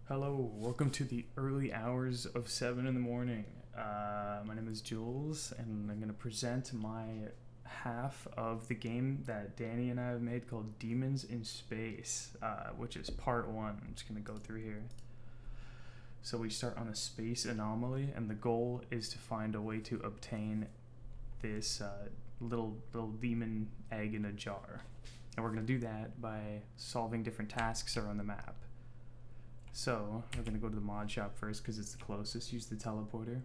Hello, welcome to the early hours of 7 in the morning. My name is Jules, and I'm going to present my half of the game that Dani and I have made called Demons in Space, which is part 1. I'm just going to go through here. So we start on a space anomaly, and the goal is to find a way to obtain this little demon egg in a jar. And we're going to do that by solving different tasks around the map. So, we're going to go to the mod shop first because it's the closest. Use the teleporter.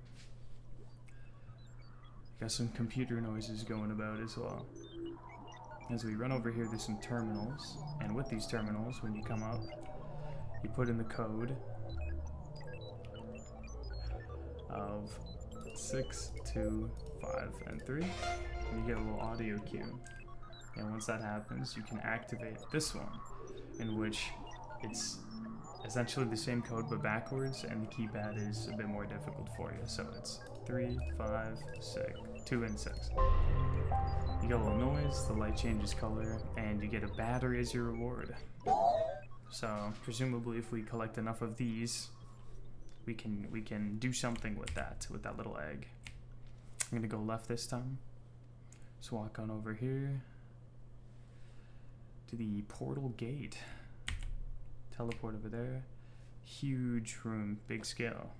Got some computer noises going about as well. As we run over here, there's some terminals. And with these terminals, when you come up, you put in the code of 6, 2, 5, and 3. And you get a little audio cue. And once that happens, you can activate this one, in which it's essentially the same code but backwards, and the keypad is a bit more difficult for you. So it's 3, 5, 6, 2, and 6. You get a little noise, the light changes color, and you get a battery as your reward. So presumably if we collect enough of these, we can do something with that little egg. I'm gonna go left this time. So walk on over here to the portal gate. Teleport over there. Huge room, big scale.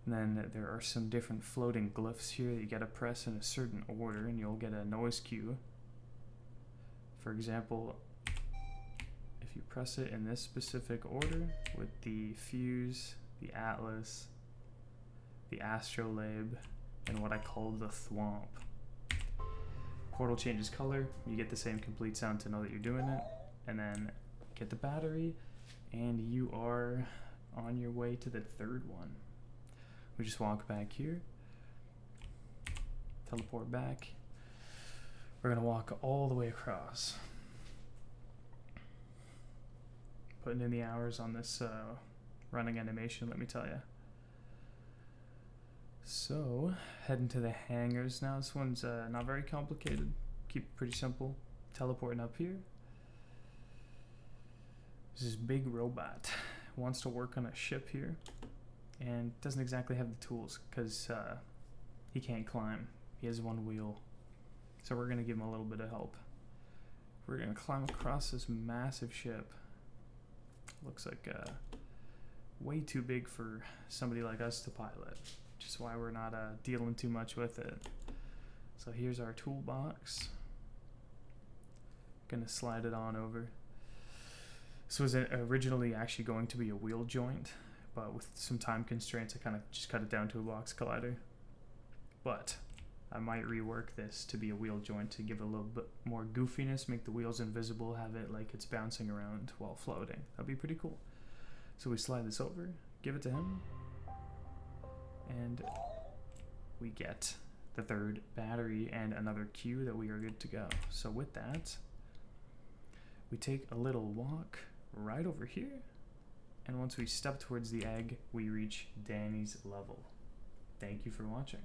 And then there are some different floating glyphs here that you gotta press in a certain order and you'll get a noise cue. For example, if you press it in this specific order with the fuse, the atlas, the astrolabe, and what I call the thwomp. Portal changes color, you get the same complete sound to know that you're doing it, and then get the battery, and you are on your way to the third one. We just walk back here, teleport back. We're gonna walk all the way across. Putting in the hours on this running animation, let me tell you. So, heading to the hangars now. This one's not very complicated. Keep it pretty simple. Teleporting up here. This big robot wants to work on a ship here and doesn't exactly have the tools because he can't climb. He has one wheel. So we're going to give him a little bit of help. We're going to climb across this massive ship. Looks like way too big for somebody like us to pilot, which is why we're not dealing too much with it. So here's our toolbox. Going to slide it on over. This was originally actually going to be a wheel joint, but with some time constraints, I kind of just cut it down to a box collider. But I might rework this to be a wheel joint to give it a little bit more goofiness, make the wheels invisible, have it like it's bouncing around while floating. That'd be pretty cool. So we slide this over, give it to him, and we get the third battery and another cue that we are good to go. So with that, we take a little walk right over here, and once we step towards the egg, we reach Dani's level. Thank you for watching.